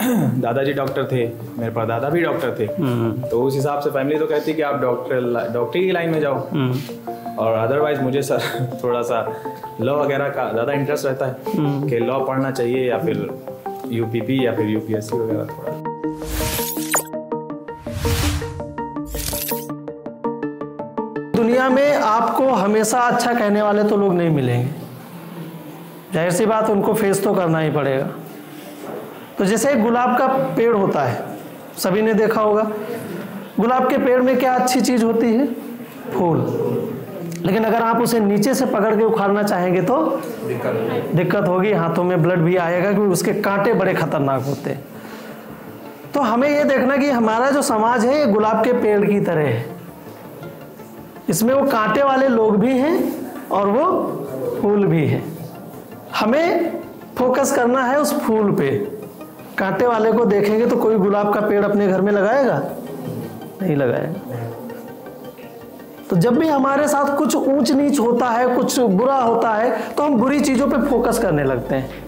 दादाजी डॉक्टर थे, मेरे परदादा भी डॉक्टर थे, तो उस हिसाब से फैमिली तो कहती कि आप डॉक्टरी की लाइन में जाओ। और अदरवाइज मुझे सर थोड़ा सा लॉ वगैरह का ज़्यादा इंटरेस्ट रहता है कि लॉ पढ़ना चाहिए या फिर यूपीपी या फिर यूपीएससी वगैरह थोड़ा। दुनिया में आपको हमेशा अच्छा कहने वाले तो लोग नहीं मिलेंगे, जाहिर सी बात, उनको फेस तो करना ही पड़ेगा। तो जैसे एक गुलाब का पेड़ होता है, सभी ने देखा होगा, गुलाब के पेड़ में क्या अच्छी चीज़ होती है? फूल। लेकिन अगर आप उसे नीचे से पकड़ के उखाड़ना चाहेंगे तो दिक्कत होगी, हाथों में ब्लड भी आएगा, क्योंकि उसके कांटे बड़े खतरनाक होते हैं। तो हमें ये देखना कि हमारा जो समाज है ये गुलाब के पेड़ की तरह है, इसमें वो कांटे वाले लोग भी हैं और वो फूल भी है। हमें फोकस करना है उस फूल पे। कांटे वाले को देखेंगे तो कोई गुलाब का पेड़ अपने घर में लगाएगा? नहीं लगाएगा। तो जब भी हमारे साथ कुछ ऊंच नीच होता है, कुछ बुरा होता है, तो हम बुरी चीज़ों पे फोकस करने लगते हैं।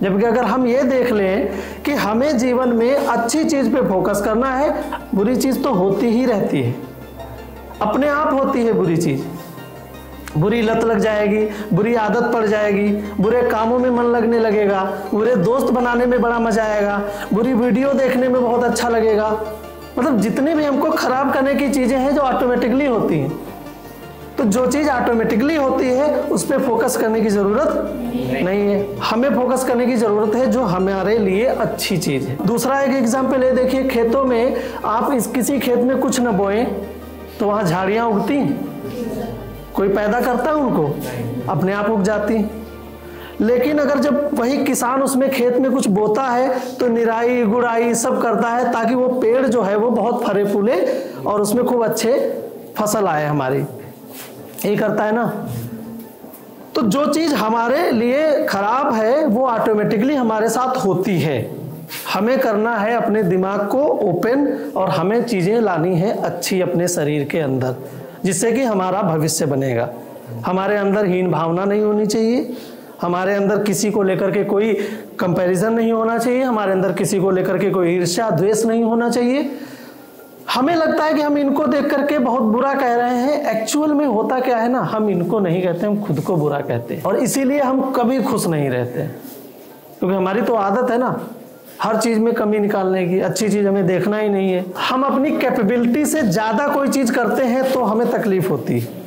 जबकि अगर हम ये देख लें कि हमें जीवन में अच्छी चीज़ पे फोकस करना है, बुरी चीज़ तो होती ही रहती है, अपने आप होती है बुरी चीज़। बुरी लत लग जाएगी, बुरी आदत पड़ जाएगी, बुरे कामों में मन लगने लगेगा, बुरे दोस्त बनाने में बड़ा मजा आएगा, बुरी वीडियो देखने में बहुत अच्छा लगेगा। मतलब जितने भी हमको खराब करने की चीज़ें हैं जो ऑटोमेटिकली होती हैं, तो जो चीज़ ऑटोमेटिकली होती है उस पर फोकस करने की ज़रूरत नहीं है। हमें फोकस करने की ज़रूरत है जो हमारे लिए अच्छी चीज़ है। दूसरा एक एग्जाम्पल है, देखिए, खेतों में आप किसी खेत में कुछ न बोएं तो वहाँ झाड़ियाँ उगती हैं? कोई पैदा करता है उनको? अपने आप उग जाती। लेकिन अगर जब वही किसान उसमें खेत में कुछ बोता है तो निराई गुड़ाई सब करता है ताकि वो पेड़ जो है वो बहुत फरे फूले और उसमें खूब अच्छे फसल आए हमारी, यही करता है ना। तो जो चीज़ हमारे लिए खराब है वो ऑटोमेटिकली हमारे साथ होती है। हमें करना है अपने दिमाग को ओपन और हमें चीज़ें लानी है अच्छी अपने शरीर के अंदर, जिससे कि हमारा भविष्य बनेगा। हमारे अंदर हीन भावना नहीं होनी चाहिए, हमारे अंदर किसी को लेकर के कोई कंपैरिजन नहीं होना चाहिए, हमारे अंदर किसी को लेकर के कोई ईर्ष्या द्वेष नहीं होना चाहिए। हमें लगता है कि हम इनको देख करके बहुत बुरा कह रहे हैं, एक्चुअल में होता क्या है ना, हम इनको नहीं कहते, हम खुद को बुरा कहते हैं। और इसीलिए हम कभी खुश नहीं रहते, क्योंकि हमारी तो आदत है ना हर चीज़ में कमी निकालने की, अच्छी चीज़ हमें देखना ही नहीं है। हम अपनी कैपेबिलिटी से ज़्यादा कोई चीज़ करते हैं तो हमें तकलीफ होती है।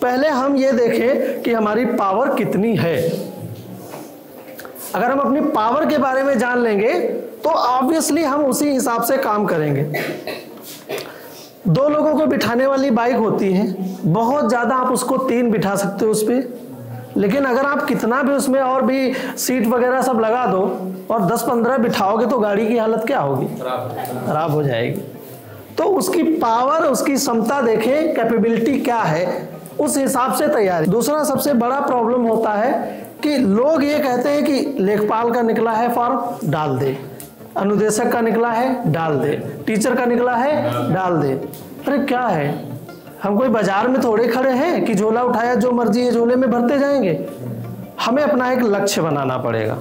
पहले हम ये देखें कि हमारी पावर कितनी है। अगर हम अपनी पावर के बारे में जान लेंगे तो ऑब्वियसली हम उसी हिसाब से काम करेंगे। 2 लोगों को बिठाने वाली बाइक होती है, बहुत ज़्यादा आप उसको 3 बिठा सकते हो उस पर, लेकिन अगर आप कितना भी उसमें और भी सीट वगैरह सब लगा दो और 10-15 बिठाओगे तो गाड़ी की हालत क्या होगी? खराब हो जाएगी। तो उसकी पावर, उसकी क्षमता देखें, कैपेबिलिटी क्या है, उस हिसाब से तैयारी। दूसरा सबसे बड़ा प्रॉब्लम होता है कि लोग ये कहते हैं कि लेखपाल का निकला है फॉर्म, डाल दे, अनुदेशक का निकला है, डाल दे, टीचर का निकला है, डाल दे। अरे क्या है, हम कोई बाजार में थोड़े खड़े हैं कि झोला उठाया जो मर्जी है झोले में भरते जाएंगे। हमें अपना एक लक्ष्य बनाना पड़ेगा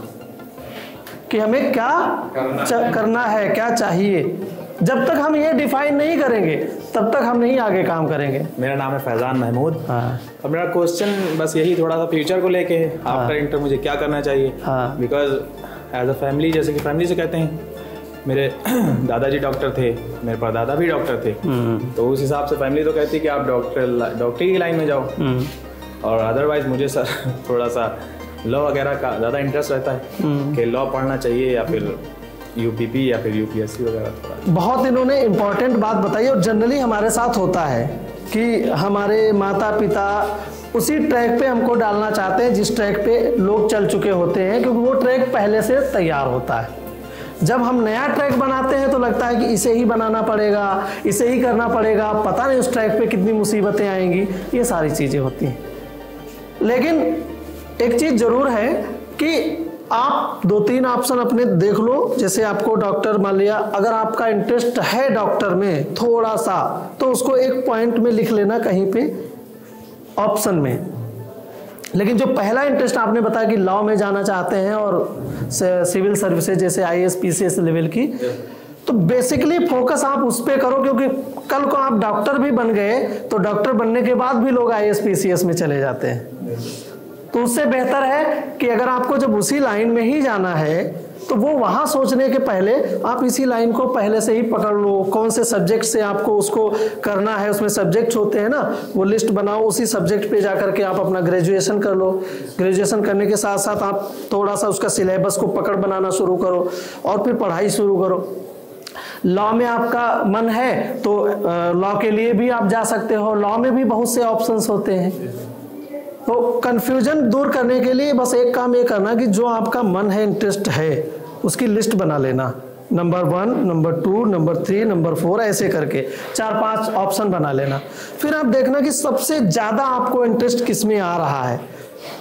कि हमें क्या करना है, क्या चाहिए। जब तक हम ये डिफाइन नहीं करेंगे तब तक हम नहीं आगे काम करेंगे। मेरा नाम है फैजान महमूद। हाँ। और मेरा क्वेश्चन बस यही थोड़ा सा फ्यूचर को लेके है, आफ्टर इंटर मुझे क्या करना चाहिए। बिकॉज एज अ फैमिली, जैसे कि फैमिली से कहते हैं, मेरे दादाजी डॉक्टर थे, मेरे परदादा भी डॉक्टर थे, तो उस हिसाब से फैमिली तो कहती कि आप डॉक्टरी की लाइन में जाओ। और अदरवाइज मुझे सर थोड़ा सा लॉ वगैरह का ज़्यादा इंटरेस्ट रहता है कि लॉ पढ़ना चाहिए या फिर यूपीपी या फिर यूपीएससी वगैरह थोड़ा। बहुत इन्होंने इम्पोर्टेंट बात बताई और जनरली हमारे साथ होता है कि हमारे माता पिता उसी ट्रैक पे हमको डालना चाहते हैं जिस ट्रैक पे लोग चल चुके होते हैं, क्योंकि वो ट्रैक पहले से तैयार होता है। जब हम नया ट्रैक बनाते हैं तो लगता है कि इसे ही बनाना पड़ेगा, इसे ही करना पड़ेगा, पता नहीं उस ट्रैक पे कितनी मुसीबतें आएंगी, ये सारी चीज़ें होती हैं। लेकिन एक चीज़ ज़रूर है कि आप 2-3 ऑप्शन अपने देख लो। जैसे आपको डॉक्टर, मान लिया अगर आपका इंटरेस्ट है डॉक्टर में थोड़ा सा, तो उसको एक पॉइंट में लिख लेना कहीं पे ऑप्शन में लेकिन जो पहला इंटरेस्ट आपने बताया कि लॉ में जाना चाहते हैं और सिविल सर्विसेज जैसे IAS PCS लेवल की, तो बेसिकली फोकस आप उस पर करो, क्योंकि कल को आप डॉक्टर भी बन गए तो डॉक्टर बनने के बाद भी लोग IAS PCS में चले जाते हैं। तो उससे बेहतर है कि अगर आपको जब उसी लाइन में ही जाना है तो वो वहाँ सोचने के पहले आप इसी लाइन को पहले से ही पकड़ लो। कौन से सब्जेक्ट से आपको उसको करना है, उसमें सब्जेक्ट्स होते हैं ना, वो लिस्ट बनाओ, उसी सब्जेक्ट पे जाकर के आप अपना ग्रेजुएशन कर लो। ग्रेजुएशन करने के साथ साथ आप थोड़ा सा उसका सिलेबस को पकड़ बनाना शुरू करो और फिर पढ़ाई शुरू करो। लॉ में आपका मन है तो लॉ के लिए भी आप जा सकते हो। लॉ में भी बहुत से ऑप्शंस होते हैं। तो कंफ्यूजन दूर करने के लिए बस एक काम ये करना कि जो आपका मन है, इंटरेस्ट है, उसकी लिस्ट बना लेना। नंबर 1, नंबर 2, नंबर 3, नंबर 4 ऐसे करके 4-5 ऑप्शन बना लेना। फिर आप देखना कि सबसे ज़्यादा आपको इंटरेस्ट किस में आ रहा है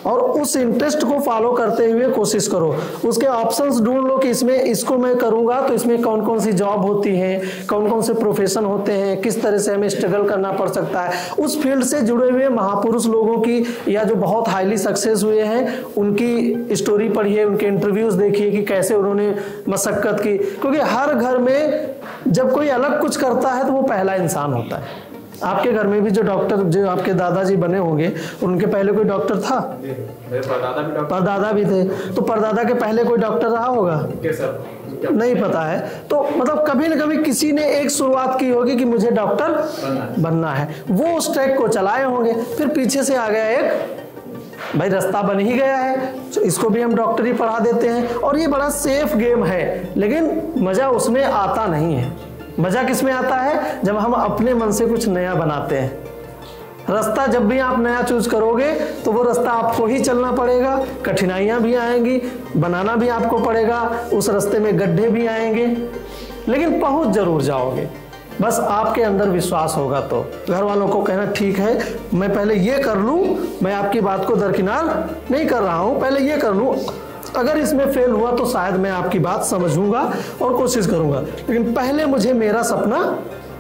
और उस इंटरेस्ट को फॉलो करते हुए कोशिश करो। उसके ऑप्शंस ढूंढ लो कि इसमें इसको मैं करूंगा तो इसमें कौन कौन सी जॉब होती हैं, कौन कौन से प्रोफेशन होते हैं, किस तरह से हमें स्ट्रगल करना पड़ सकता है। उस फील्ड से जुड़े हुए महापुरुष लोगों की या जो बहुत हाईली सक्सेस हुए हैं उनकी स्टोरी पढ़िए, उनके इंटरव्यूज देखिए कि कैसे उन्होंने मशक्कत की। क्योंकि हर घर में जब कोई अलग कुछ करता है तो वो पहला इंसान होता है। आपके घर में भी जो डॉक्टर, जो आपके दादाजी बने होंगे, उनके पहले कोई डॉक्टर था? परदादा भी थे। तो परदादा के पहले कोई डॉक्टर रहा होगा? नहीं पता है। तो मतलब कभी न कभी किसी ने एक शुरुआत की होगी कि मुझे डॉक्टर बनना है, वो उस ट्रैक को चलाए होंगे। फिर पीछे से आ गया एक, भाई रास्ता बन ही गया है तो इसको भी हम डॉक्टरी पढ़ा देते हैं। और ये बड़ा सेफ गेम है, लेकिन मजा उसमें आता नहीं है। मजा किस में आता है? जब हम अपने मन से कुछ नया बनाते हैं। रास्ता जब भी आप नया चूज करोगे तो वो रास्ता आपको ही चलना पड़ेगा, कठिनाइयां भी आएंगी, बनाना भी आपको पड़ेगा, उस रास्ते में गड्ढे भी आएंगे, लेकिन पहुंच जरूर जाओगे। बस आपके अंदर विश्वास होगा तो। घर वालों को कहना ठीक है मैं पहले ये कर लूं, मैं आपकी बात को दरकिनार नहीं कर रहा हूं, पहले ये कर लूं, अगर इसमें फेल हुआ तो शायद मैं आपकी बात समझूंगा और कोशिश करूंगा, लेकिन पहले मुझे मेरा सपना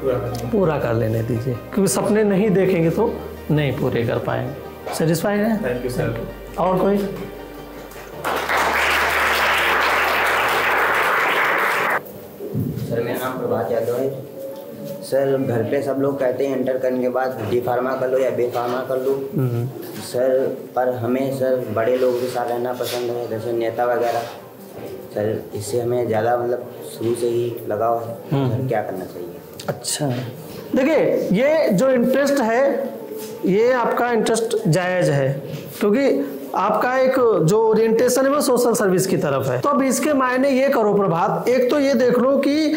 पूरा कर लेने दीजिए, क्योंकि सपने नहीं देखेंगे तो नहीं पूरे कर पाएंगे। सेटिस्फाइड है? Thank you sir. और कोई? सर मेरा नाम प्रभात यादव है। सर घर पे सब लोग कहते हैं इंटर करने के बाद डी फार्मा कर लो या बी फार्मा कर लो सर, पर हमें सर बड़े लोगों के साथ रहना पसंद है, जैसे नेता वगैरह। सर इससे हमें ज़्यादा मतलब शुरू से ही लगाव है। सर क्या करना चाहिए? अच्छा, देखिए ये जो इंटरेस्ट है ये आपका इंटरेस्ट जायज़ है, क्योंकि आपका एक जो ओरिएंटेशन है वो सोशल सर्विस की तरफ है। तो अब इसके मायने ये करो प्रभात, एक तो ये देख लो कि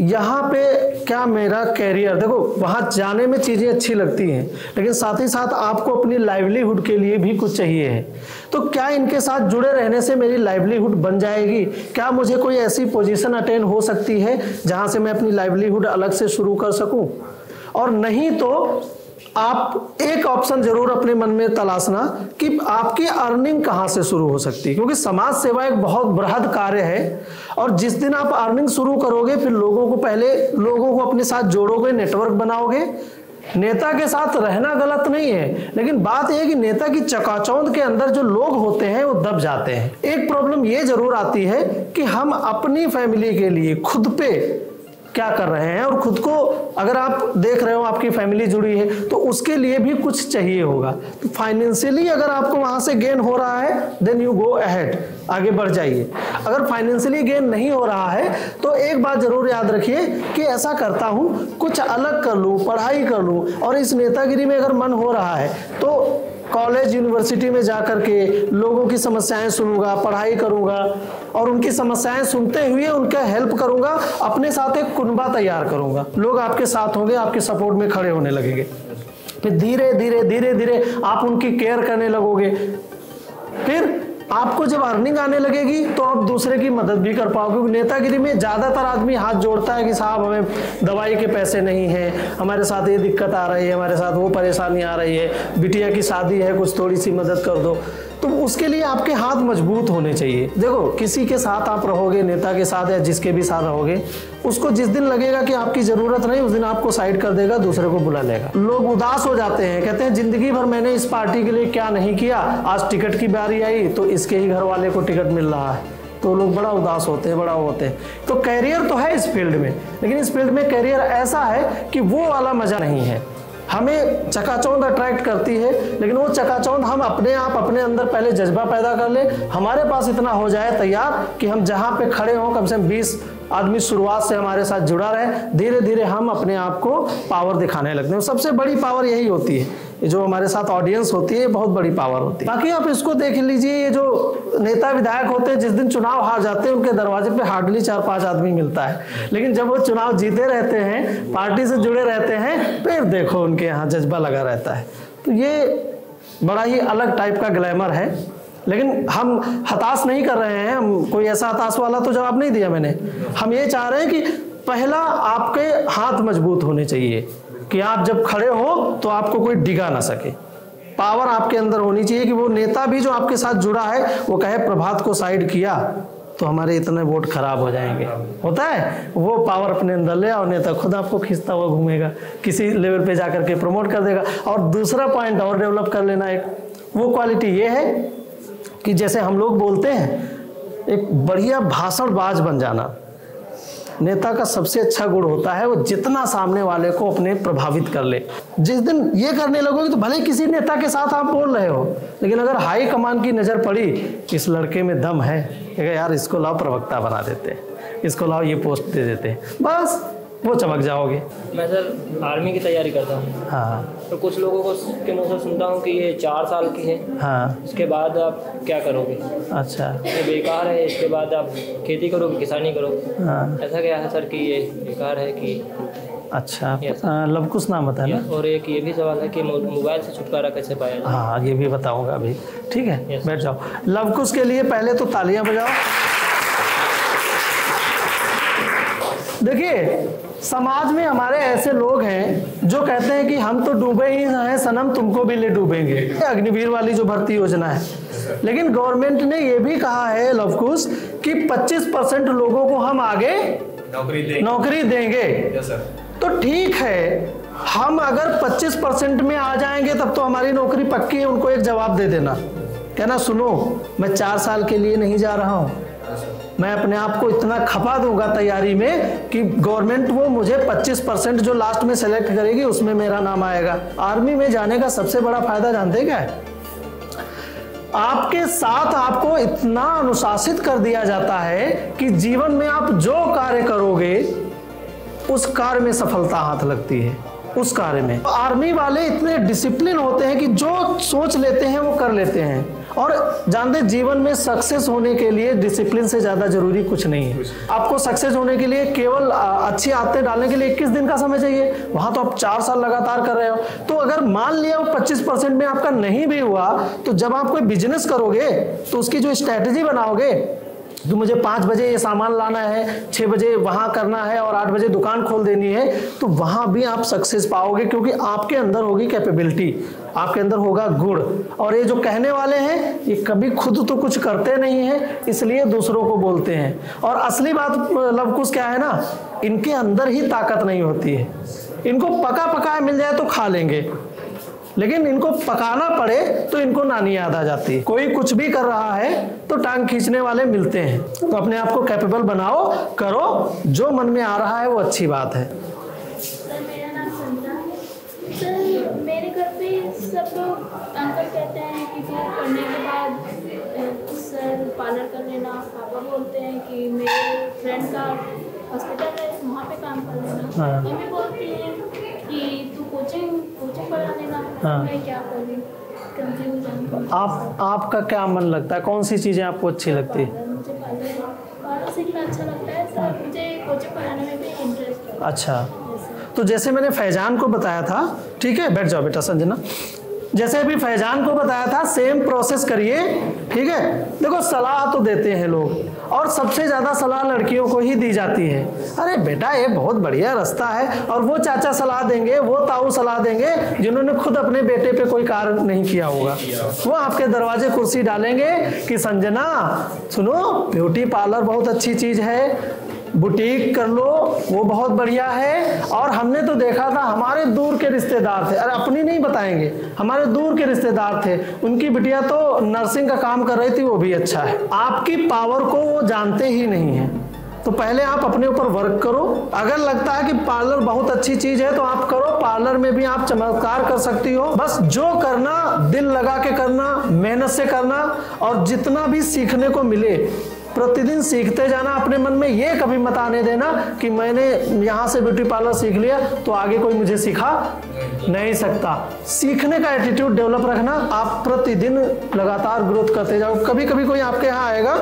यहाँ पे क्या मेरा कैरियर, देखो वहाँ जाने में चीज़ें अच्छी लगती हैं, लेकिन साथ ही साथ आपको अपनी लाइवलीहुड के लिए भी कुछ चाहिए है। तो क्या इनके साथ जुड़े रहने से मेरी लाइवलीहुड बन जाएगी? क्या मुझे कोई ऐसी पोजीशन अटेन हो सकती है जहाँ से मैं अपनी लाइवलीहुड अलग से शुरू कर सकूँ? और नहीं तो आप एक ऑप्शन जरूर अपने मन में तलाशना कि आपकी अर्निंग कहाँ से शुरू हो सकती है, क्योंकि समाज सेवा एक बहुत बृहद कार्य है। और जिस दिन आप अर्निंग शुरू करोगे फिर लोगों को अपने साथ जोड़ोगे, नेटवर्क बनाओगे। नेता के साथ रहना गलत नहीं है, लेकिन बात यह है कि नेता की चकाचौंध के अंदर जो लोग होते हैं वो दब जाते हैं। एक प्रॉब्लम ये जरूर आती है कि हम अपनी फैमिली के लिए खुद पे क्या कर रहे हैं, और खुद को अगर आप देख रहे हो आपकी फैमिली जुड़ी है तो उसके लिए भी कुछ चाहिए होगा। तो फाइनेंशियली अगर आपको वहां से गेन हो रहा है देन यू गो अहेड, आगे बढ़ जाइए। अगर फाइनेंशियली गेन नहीं हो रहा है तो एक बात जरूर याद रखिए कि ऐसा करता हूं कुछ अलग कर लूं, पढ़ाई कर लूं, और इस नेतागिरी में अगर मन हो रहा है तो कॉलेज यूनिवर्सिटी में जाकर के लोगों की समस्याएं सुनूंगा, पढ़ाई करूंगा और उनकी समस्याएं सुनते हुए उनका हेल्प करूंगा, अपने साथ एक कुनबा तैयार करूंगा। लोग आपके साथ होंगे, आपके सपोर्ट में खड़े होने लगेंगे। फिर धीरे धीरे धीरे धीरे आप उनकी केयर करने लगोगे। फिर आपको जब अर्निंग आने लगेगी तो आप दूसरे की मदद भी कर पाओगे, क्योंकि नेतागिरी में ज़्यादातर आदमी हाथ जोड़ता है कि साहब हमें दवाई के पैसे नहीं हैं, हमारे साथ ये दिक्कत आ रही है, हमारे साथ वो परेशानी आ रही है, बिटिया की शादी है, कुछ थोड़ी सी मदद कर दो। तो उसके लिए आपके हाथ मजबूत होने चाहिए। देखो, किसी के साथ आप रहोगे, नेता के साथ या जिसके भी साथ रहोगे, उसको जिस दिन लगेगा कि आपकी ज़रूरत नहीं, उस दिन आपको साइड कर देगा, दूसरे को बुला लेगा। लोग उदास हो जाते हैं, कहते हैं ज़िंदगी भर मैंने इस पार्टी के लिए क्या नहीं किया, आज टिकट की बारी आई तो इसके ही घर वाले को टिकट मिल रहा है, तो लोग बड़ा उदास होते हैं, बड़ा होते हैं। तो कैरियर तो है इस फील्ड में, लेकिन इस फील्ड में कैरियर ऐसा है कि वो वाला मज़ा नहीं है। हमें चकाचौंध अट्रैक्ट करती है, लेकिन वो चकाचौंध हम अपने आप अपने अंदर पहले जज्बा पैदा कर ले, हमारे पास इतना हो जाए तैयार कि हम जहाँ पे खड़े हों, कम से कम 20 आदमी शुरुआत से हमारे साथ जुड़ा रहे, धीरे धीरे हम अपने आप को पावर दिखाने लगते हैं। सबसे बड़ी पावर यही होती है, ये जो हमारे साथ ऑडियंस होती है, बहुत बड़ी पावर होती है। बाकी आप इसको देख लीजिए, ये जो नेता विधायक होते हैं, जिस दिन चुनाव हार जाते हैं, उनके दरवाजे पे हार्डली 4-5 आदमी मिलता है, लेकिन जब वो चुनाव जीते रहते हैं, पार्टी से जुड़े रहते हैं, फिर देखो उनके यहाँ जज्बा लगा रहता है। तो ये बड़ा ही अलग टाइप का ग्लैमर है। लेकिन हम हताश नहीं कर रहे हैं, हम कोई ऐसा हताश वाला तो जवाब नहीं दिया मैंने। हम ये चाह रहे हैं कि पहला आपके हाथ मजबूत होने चाहिए कि आप जब खड़े हो तो आपको कोई डिगा ना सके। पावर आपके अंदर होनी चाहिए कि वो नेता भी जो आपके साथ जुड़ा है वो कहे प्रभात को साइड किया तो हमारे इतने वोट खराब हो जाएंगे। होता है, वो पावर अपने अंदर ले और नेता खुद आपको खींचता हुआ घूमेगा, किसी लेवल पे जाकर के प्रमोट कर देगा। और दूसरा पॉइंट और डेवलप कर लेना, एक वो क्वालिटी ये है कि जैसे हम लोग बोलते हैं, एक बढ़िया भाषणबाज बन जाना। नेता का सबसे अच्छा गुण होता है वो जितना सामने वाले को अपने प्रभावित कर ले। जिस दिन ये करने लगोगे तो भले किसी नेता के साथ आप बोल रहे हो, लेकिन अगर हाई कमान की नज़र पड़ी, इस लड़के में दम है, यार इसको लाओ प्रवक्ता बना देते, इसको लाओ ये पोस्ट दे देते, बस वो चमक जाओगे। मैं सर आर्मी की तैयारी करता हूँ। हाँ। तो कुछ लोगों को के मुँह से सुनता हूँ कि ये 4 साल की है। हाँ। इसके बाद आप क्या करोगे? अच्छा। ये बेकार है, इसके बाद आप खेती करोगे, किसानी करोगे? हाँ। ऐसा क्या है सर कि ये बेकार है कि? अच्छा, लवकुश नाम बताया ना। और एक ये भी सवाल है कि मोबाइल से छुटकारा कैसे पाया जाए? हाँ, ये भी बताऊँगा अभी। ठीक है, बैठ जाओ। लवकुश के लिए पहले तो तालियाँ बजाओ। देखिए, समाज में हमारे ऐसे लोग हैं जो कहते हैं कि हम तो डूबे ही हैं सनम, तुमको भी ले डूबेंगे। अग्निवीर वाली जो भर्ती योजना है, लेकिन गवर्नमेंट ने ये भी कहा है लवकुश कि 25% लोगों को हम आगे नौकरी देंगे। तो ठीक है, हम अगर 25% में आ जाएंगे तब तो हमारी नौकरी पक्की है। उनको एक जवाब दे देना, कहना सुनो, मैं 4 साल के लिए नहीं जा रहा हूँ, मैं अपने आप को इतना खपा दूंगा तैयारी में कि गवर्नमेंट वो मुझे 25% जो लास्ट में सेलेक्ट करेगी उसमें मेरा नाम आएगा। आर्मी में जाने का सबसे बड़ा फायदा जानते क्या है? आपके साथ आपको इतना अनुशासित कर दिया जाता है कि जीवन में आप जो कार्य करोगे उस कार्य में सफलता हाथ लगती है, उस कार्य में। आर्मी वाले इतने डिसिप्लिन होते हैं कि जो सोच लेते हैं वो कर लेते हैं। और जानते, जीवन में सक्सेस होने के लिए डिसिप्लिन से ज्यादा जरूरी कुछ नहीं है। आपको सक्सेस होने के लिए केवल अच्छी आदतें डालने के लिए 21 दिन का समय चाहिए, वहां तो आप 4 साल लगातार कर रहे हो। तो अगर मान लिया 25% में आपका नहीं भी हुआ, तो जब आप कोई बिजनेस करोगे तो उसकी जो स्ट्रैटेजी बनाओगे, तो मुझे 5 बजे ये सामान लाना है, 6 बजे वहां करना है और 8 बजे दुकान खोल देनी है, तो वहां भी आप सक्सेस पाओगे, क्योंकि आपके अंदर होगी कैपेबिलिटी, आपके अंदर होगा गुण। और ये जो कहने वाले हैं, ये कभी खुद तो कुछ करते नहीं हैं, इसलिए दूसरों को बोलते हैं। और असली बात लवकुश क्या है ना, इनके अंदर ही ताकत नहीं होती है। इनको पका पकाया मिल जाए तो खा लेंगे, लेकिन इनको पकाना पड़े तो इनको नानी याद आ जाती है। कोई कुछ भी कर रहा है तो टांग खींचने वाले मिलते हैं। तो अपने आप को कैपेबल बनाओ, करो, जो मन में आ रहा है वो अच्छी बात है। सर, मेरा नाम संध्या है। सर, मेरे घर पे सब लोग अंकल कहते हैं कि तू पढ़ने के बाद सर पार्लर कर लेना। पापा बोलते हैं कि मेरे फ्रेंड का हॉस्पिटल है, वहाँ पे काम कर लेना। मम्मी बोलती है कि तू कोचिंग पढ़ा लेना। मैं क्या करूँ, कंफ्यूजन। आपका क्या मन लगता है, कौन सी चीज़ें आपको अच्छी लगती है? मुझे पार्लर सीखना अच्छा लगता है सर, मुझे कोचिंग पढ़ाने में भी इंटरेस्ट है। अच्छा, तो जैसे मैंने फैजान को बताया था, ठीक है, बैठ जाओ बेटा संजना। जैसे अभी फैजान को बताया था, सेम प्रोसेस करिए, ठीक है। देखो, सलाह तो देते हैं लोग, और सबसे ज़्यादा सलाह लड़कियों को ही दी जाती है। अरे बेटा ये बहुत बढ़िया रास्ता है, और वो चाचा सलाह देंगे, वो ताऊ सलाह देंगे जिन्होंने खुद अपने बेटे पे कोई कार्य नहीं किया होगा। वो आपके दरवाजे कुर्सी डालेंगे कि संजना सुनो, ब्यूटी पार्लर बहुत अच्छी चीज़ है, बुटीक कर लो, वो बहुत बढ़िया है। और हमने तो देखा था, हमारे दूर के रिश्तेदार थे, अरे अपनी नहीं बताएंगे, हमारे दूर के रिश्तेदार थे, उनकी बिटिया तो नर्सिंग का काम कर रही थी, वो भी अच्छा है। आपकी पावर को वो जानते ही नहीं है। तो पहले आप अपने ऊपर वर्क करो। अगर लगता है कि पार्लर बहुत अच्छी चीज है तो आप करो, पार्लर में भी आप चमत्कार कर सकती हो। बस जो करना दिल लगा के करना, मेहनत से करना, और जितना भी सीखने को मिले प्रतिदिन सीखते जाना। अपने मन में ये कभी मत आने देना कि मैंने यहाँ से ब्यूटी पार्लर सीख लिया तो आगे कोई मुझे सिखा नहीं सकता। सीखने का एटीट्यूड डेवलप रखना, आप प्रतिदिन लगातार ग्रोथ करते जाओ। कभी कभी कोई आपके यहाँ आएगा,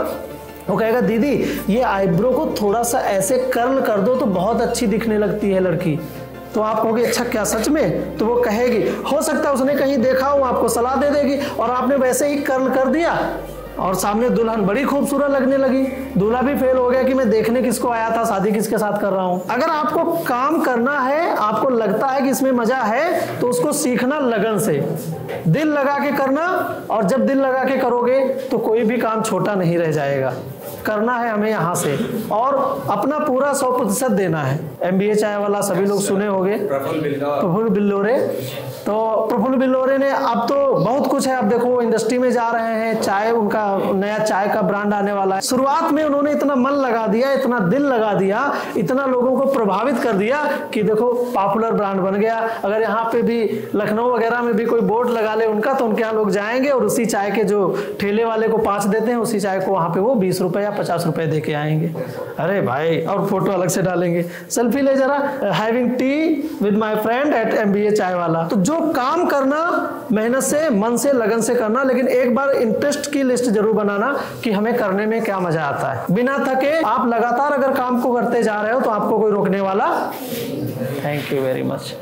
वो कहेगा दीदी ये आईब्रो को थोड़ा सा ऐसे कर्ल कर दो तो बहुत अच्छी दिखने लगती है लड़की। तो आप कहोगे अच्छा क्या सच में? तो वो कहेगी, हो सकता है उसने कहीं देखा हो, आपको सलाह दे देगी, और आपने वैसे ही कर्ल कर दिया और सामने दुल्हन बड़ी खूबसूरत लगने लगी। दूल्हा भी फेल हो गया कि मैं देखने किसको आया था, शादी किसके साथ कर रहा हूं। अगर आपको काम करना है, आपको लगता है कि इसमें मजा है, तो उसको सीखना लगन से, दिल लगा के करना। और जब दिल लगा के करोगे तो कोई भी काम छोटा नहीं रह जाएगा। करना है हमें यहाँ से, और अपना पूरा 100% देना है। MBA चाय वाला सभी लोग सुने होंगे, प्रफुल्ल बिल्लोरे। तो प्रफुल्ल बिल्लोरे ने, अब तो बहुत कुछ है, अब देखो इंडस्ट्री में जा रहे हैं, चाय उनका नया चाय का ब्रांड आने वाला है। शुरुआत में उन्होंने इतना मन लगा दिया, इतना दिल लगा दिया, इतना लोगों को प्रभावित कर दिया कि देखो पॉपुलर ब्रांड बन गया। अगर यहाँ पे भी लखनऊ वगैरह में भी कोई बोर्ड लगा ले उनका, तो उनके यहाँ लोग जाएंगे और उसी चाय के जो ठेले वाले को 5 देते हैं, उसी चाय को वहाँ पे वो 20 रुपए या 50 रुपए दे के आएंगे। अरे भाई, और फोटो अलग से डालेंगे, सेल्फी ले जरा, having T with my friend at MBA चाय वाला। तो जो काम करना मेहनत से, मन से, लगन से करना, लेकिन एक बार इंटरेस्ट की लिस्ट जरूर बनाना कि हमें करने में क्या मजा आता है। बिना थके आप लगातार अगर काम को करते जा रहे हो तो आपको कोई रोकने वाला। Thank you very much.